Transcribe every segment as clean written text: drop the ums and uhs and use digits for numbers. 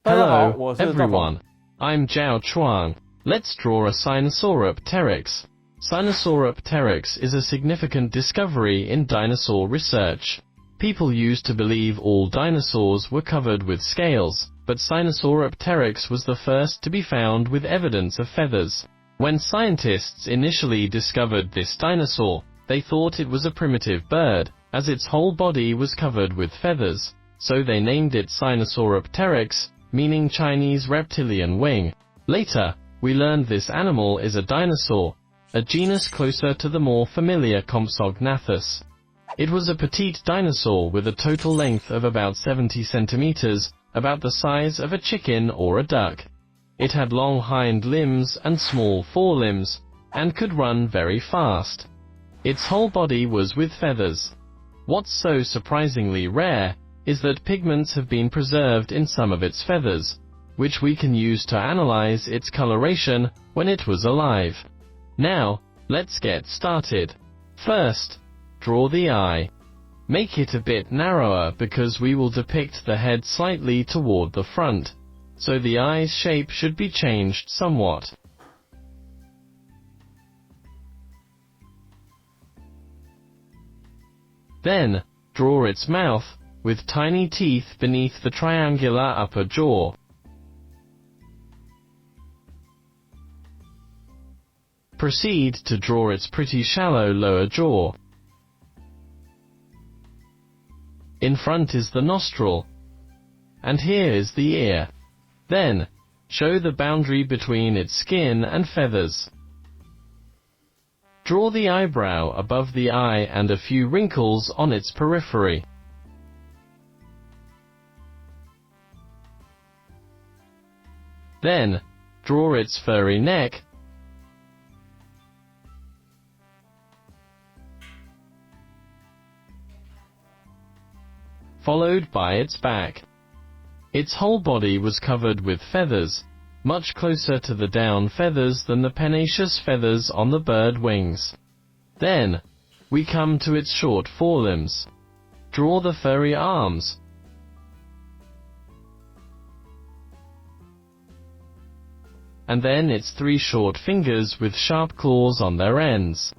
Hello, 我是赵鹏。 everyone. I'm ZHAO Chuang. Let's draw a Sinosauropteryx. Sinosauropteryx is a significant discovery in dinosaur research. People used to believe all dinosaurs were covered with scales, but Sinosauropteryx was the first to be found with evidence of feathers. When scientists initially discovered this dinosaur, they thought it was a primitive bird, as its whole body was covered with feathers, so they named it Sinosauropteryx, meaning Chinese reptilian wing. Later, we learned this animal is a dinosaur, a genus closer to the more familiar Compsognathus. It was a petite dinosaur with a total length of about 70 centimeters, about the size of a chicken or a duck. It had long hind limbs and small forelimbs, and could run very fast. Its whole body was with feathers. What's so surprisingly rare is that pigments have been preserved in some of its feathers, which we can use to analyze its coloration when it was alive. Now, let's get started. First, draw the eye. Make it a bit narrower because we will depict the head slightly toward the front, so the eye's shape should be changed somewhat. Then, draw its mouth, with tiny teeth beneath the triangular upper jaw. Proceed to draw its pretty shallow lower jaw. In front is the nostril, and here is the ear. Then, show the boundary between its skin and feathers. Draw the eyebrow above the eye and a few wrinkles on its periphery. Then, draw its furry neck, followed by its back. Its whole body was covered with feathers, much closer to the down feathers than the pennaceous feathers on the bird wings. Then, we come to its short forelimbs. Draw the furry arms, and then its three short fingers with sharp claws on their ends.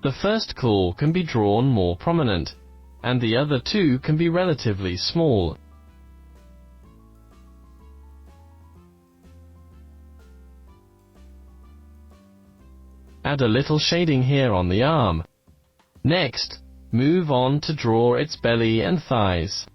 The first claw can be drawn more prominent, and the other two can be relatively small. Add a little shading here on the arm. Next, move on to draw its belly and thighs.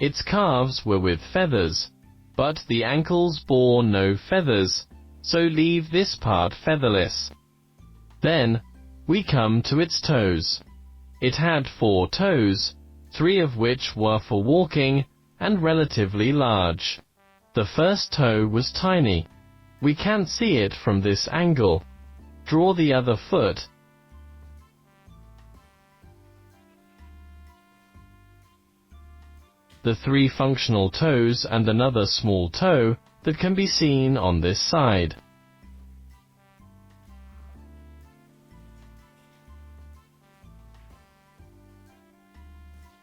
Its calves were with feathers, but the ankles bore no feathers, so leave this part featherless. Then, we come to its toes. It had 4 toes, 3 of which were for walking, and relatively large. The first toe was tiny. We can't see it from this angle. Draw the other foot. The 3 functional toes and another small toe that can be seen on this side.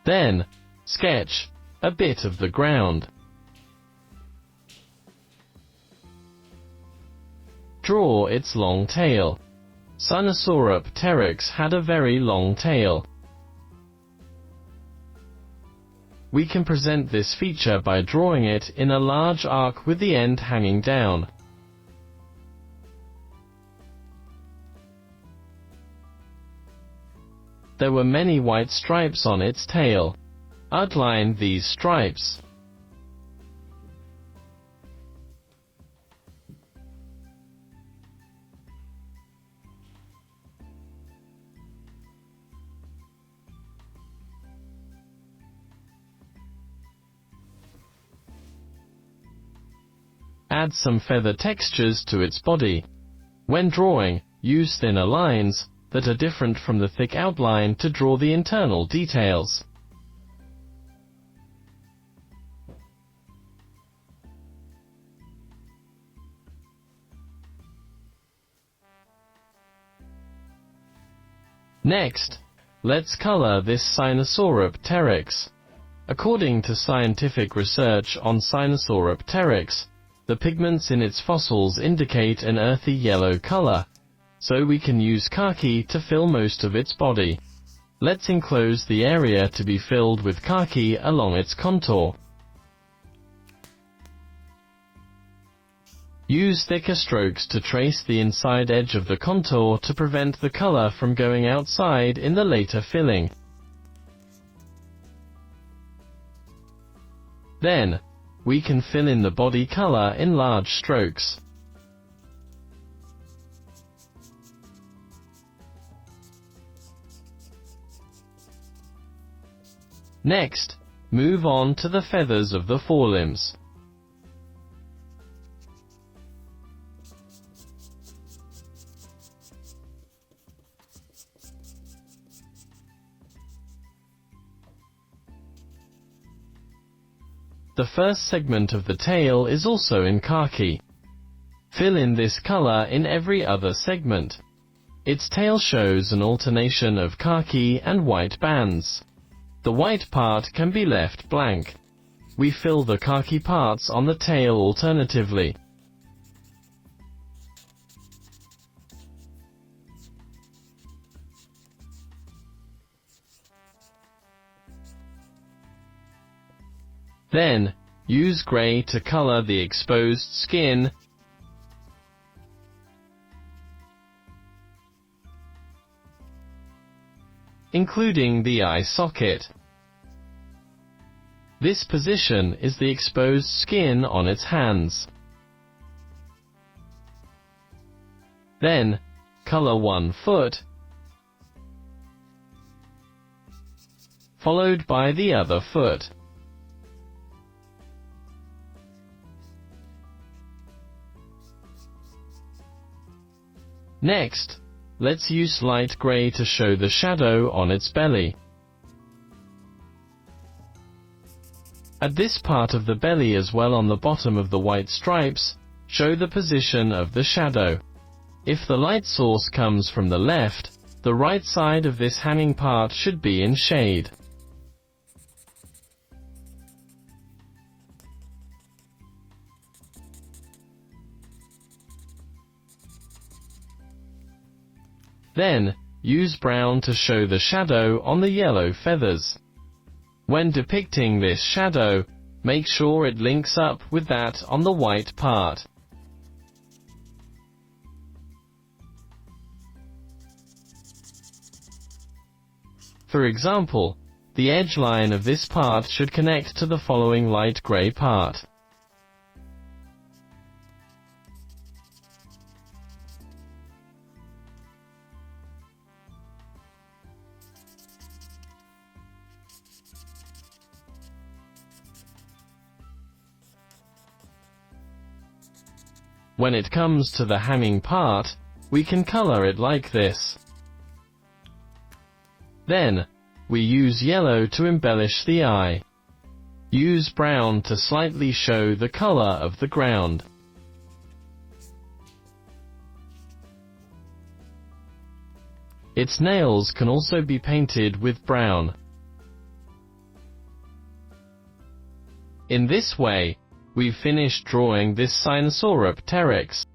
Then, sketch a bit of the ground. Draw its long tail. Sinosauropteryx had a very long tail. We can present this feature by drawing it in a large arc with the end hanging down. There were many white stripes on its tail. Outline these stripes. Add some feather textures to its body. When drawing, use thinner lines that are different from the thick outline to draw the internal details. Next, let's color this Sinosauropteryx. According to scientific research on Sinosauropteryx, the pigments in its fossils indicate an earthy yellow color, so we can use khaki to fill most of its body. Let's enclose the area to be filled with khaki along its contour. Use thicker strokes to trace the inside edge of the contour to prevent the color from going outside in the later filling. Then, we can fill in the body color in large strokes. Next, move on to the feathers of the forelimbs. The first segment of the tail is also in khaki. Fill in this color in every other segment. Its tail shows an alternation of khaki and white bands. The white part can be left blank. We fill the khaki parts on the tail alternatively. Then, use gray to color the exposed skin, including the eye socket. This position is the exposed skin on its hands. Then, color one foot, followed by the other foot. Next, let's use light gray to show the shadow on its belly. At this part of the belly as well on the bottom of the white stripes, show the position of the shadow. If the light source comes from the left, the right side of this hanging part should be in shade. Then, use brown to show the shadow on the yellow feathers. When depicting this shadow, make sure it links up with that on the white part. For example, the edge line of this part should connect to the following light gray part. When it comes to the hanging part, we can color it like this. Then, we use yellow to embellish the eye. Use brown to slightly show the color of the ground. Its nails can also be painted with brown. In this way, we've finished drawing this Sinosauropteryx.